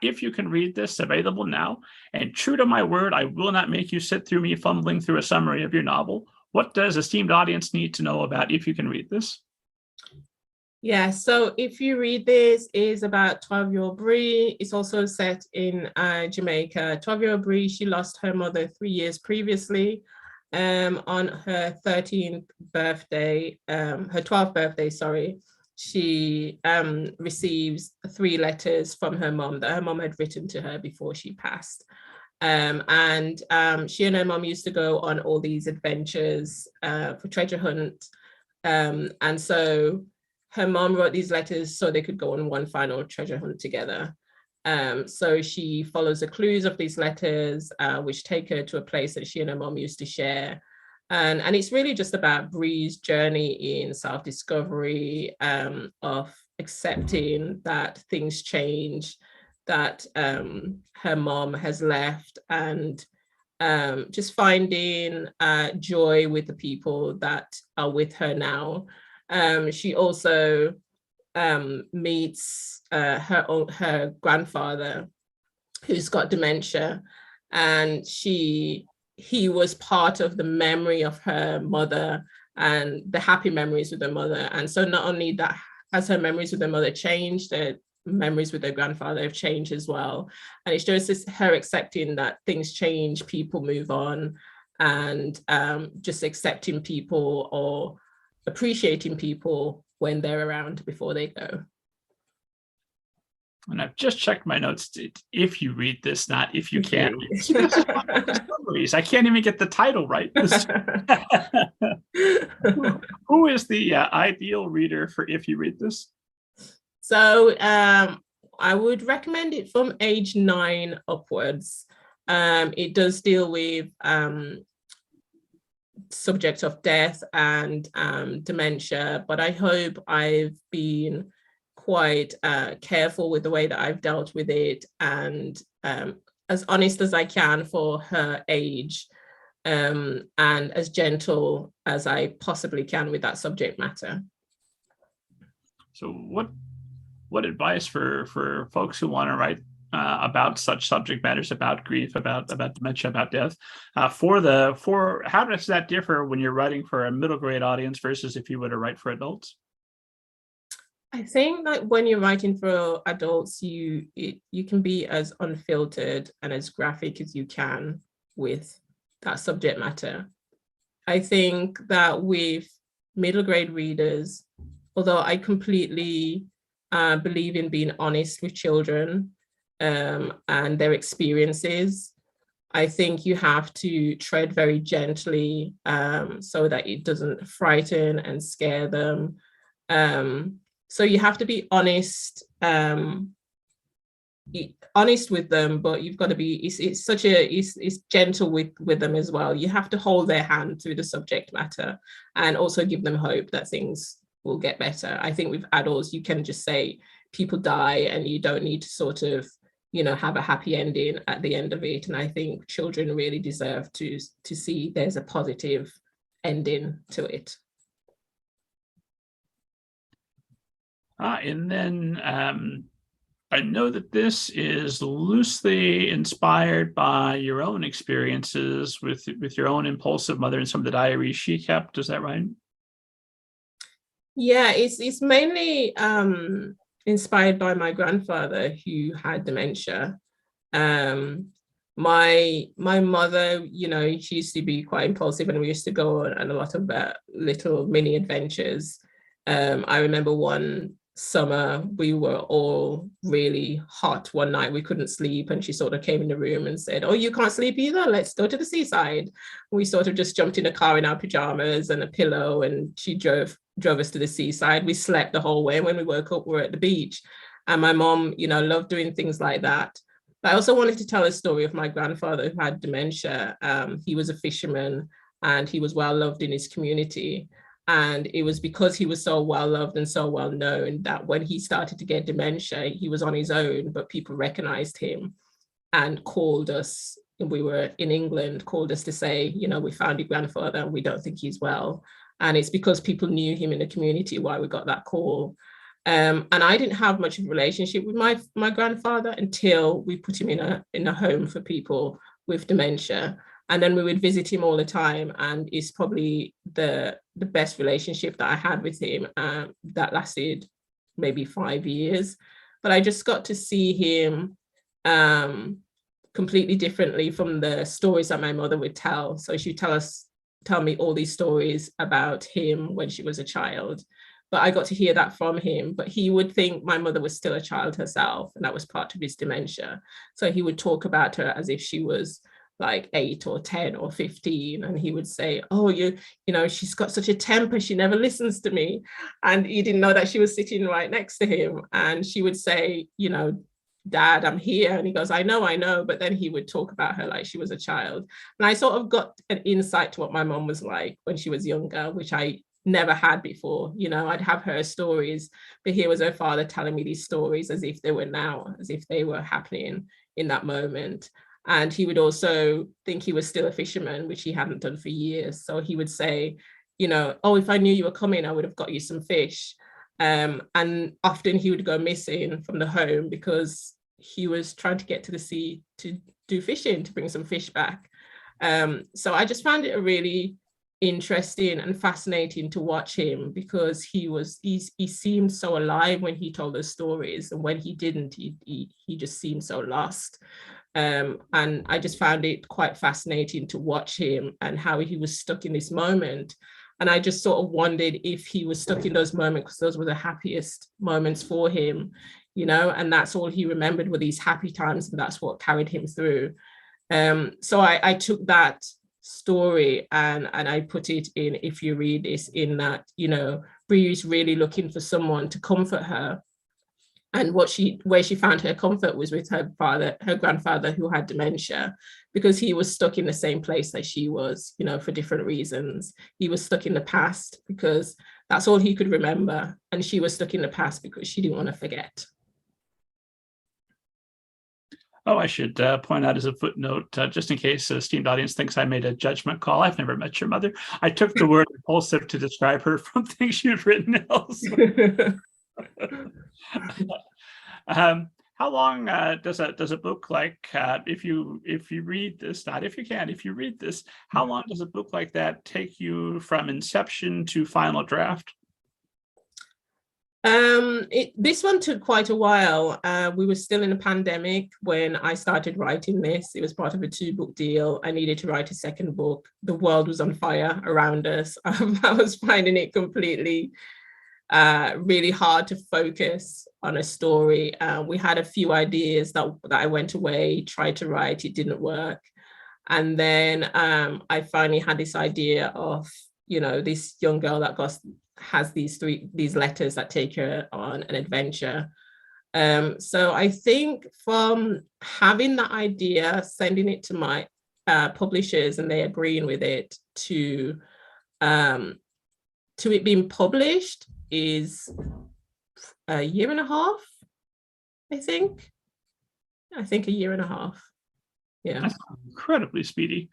If You Can Read This, available now. And true to my word, I will not make you sit through me fumbling through a summary of your novel. What does esteemed audience need to know about If You Can Read This? Yeah, so If You Read This is about 12-year-old Bree. It's also set in Jamaica. 12-year-old Bree, she lost her mother 3 years previously. On her 13th birthday, her 12th birthday, sorry, she receives 3 letters from her mom that her mom had written to her before she passed. She and her mom used to go on all these adventures for treasure hunt. And so her mom wrote these letters so they could go on one final treasure hunt together. So she follows the clues of these letters, which take her to a place that she and her mom used to share. And it's really just about Bree's journey in self-discovery, of accepting that things change, that her mom has left, and just finding joy with the people that are with her now. She also meets her grandfather, who's got dementia, and he was part of the memory of her mother and the happy memories with her mother. And so not only that has her memories with her mother changed, her memories with her grandfather have changed as well. And it's just her accepting that things change, people move on, and just accepting people or appreciating people when they're around before they go. And I've just checked my notes. If you read this, not if you can. I can't even get the title right. Who is the ideal reader for If You Read This? So I would recommend it from age 9 upwards. It does deal with subject of death and dementia, but I hope I've been quite careful with the way that I've dealt with it, and as honest as I can for her age, and as gentle as I possibly can with that subject matter. So what advice for folks who want to write about such subject matters, about grief, about dementia, about death, for how does that differ when you're writing for a middle grade audience versus if you were to write for adults? I think that when you're writing for adults, you can be as unfiltered and as graphic as you can with that subject matter. I think that with middle grade readers, although I completely believe in being honest with children and their experiences, I think you have to tread very gently so that it doesn't frighten and scare them. So you have to be honest with them, but you've got to be, it's gentle with them as well. You have to hold their hand through the subject matter and also give them hope that things will get better. I think with adults, you can just say people die and you don't need to sort of, have a happy ending at the end of it. And I think children really deserve to see there's a positive ending to it. And then I know that this is loosely inspired by your own experiences with your own impulsive mother and some of the diaries she kept. Is that right? Yeah, it's mainly inspired by my grandfather, who had dementia. My mother, she used to be quite impulsive, and we used to go on a lot of little mini adventures. I remember one summer we were all really hot one night, we couldn't sleep, and she sort of came in the room and said, "Oh, you can't sleep either, let's go to the seaside." We sort of just jumped in a car in our pajamas and a pillow, and she drove us to the seaside. We slept the whole way, and when we woke up we were at the beach. And my mom, loved doing things like that. But I also wanted to tell a story of my grandfather who had dementia. He was a fisherman and he was well loved in his community. And it was because he was so well loved and so well known that when he started to get dementia, he was on his own, but people recognized him and called us. And we were in England, called us to say, we found your grandfather and we don't think he's well. And it's because people knew him in the community why we got that call. And I didn't have much of a relationship with my grandfather until we put him in a home for people with dementia. And then we would visit him all the time. And it's probably the best relationship that I had with him, that lasted maybe 5 years. But I just got to see him completely differently from the stories that my mother would tell. So she'd tell me all these stories about him when she was a child. But I got to hear that from him. But he would think my mother was still a child herself, and that was part of his dementia. So he would talk about her as if she was like 8 or 10 or 15, and he would say, oh, you know, she's got such a temper, she never listens to me. And he didn't know that she was sitting right next to him. And she would say, you know, Dad, I'm here. And he goes, I know. But then he would talk about her like she was a child. And I sort of got an insight to what my mom was like when she was younger, which I never had before. You know, I'd have her stories, but here was her father telling me these stories as if they were now, as if they were happening in that moment. And he would also think he was still a fisherman, which he hadn't done for years. So he would say, you know, oh, if I knew you were coming, I would have got you some fish. And often he would go missing from the home because he was trying to get to the sea to do fishing, to bring some fish back. So I just found it a really interesting and fascinating to watch him, because he seemed so alive when he told those stories, and when he didn't, he just seemed so lost. And I just found it quite fascinating to watch him and how he was stuck in this moment. And I just sort of wondered if he was stuck in those moments because those were the happiest moments for him, you know, and that's all he remembered were these happy times, and that's what carried him through. So I took that story and I put it in If You Read This, in that, you know, Bree is really looking for someone to comfort her. And where she found her comfort was with her grandfather, who had dementia, because he was stuck in the same place that she was, you know, for different reasons. He was stuck in the past because that's all he could remember. And she was stuck in the past because she didn't want to forget. Oh, I should point out as a footnote, just in case the esteemed audience thinks I made a judgment call. I've never met your mother. I took the word impulsive to describe her from things you'd written elsewhere. How long does a book like, if you read this, not if you can, if you read this, how long does a book like that take you from inception to final draft? This one took quite a while. We were still in a pandemic when I started writing this. It was part of a 2-book deal. I needed to write a second book. The world was on fire around us. I was finding it completely really hard to focus on a story. We had a few ideas that I went away, tried to write, it didn't work. And then I finally had this idea of, you know, this young girl that has these letters that take her on an adventure. So I think from having that idea, sending it to my publishers and they agreeing with it, to it being published is a year and a half, I think a year and a half. Yeah. That's incredibly speedy.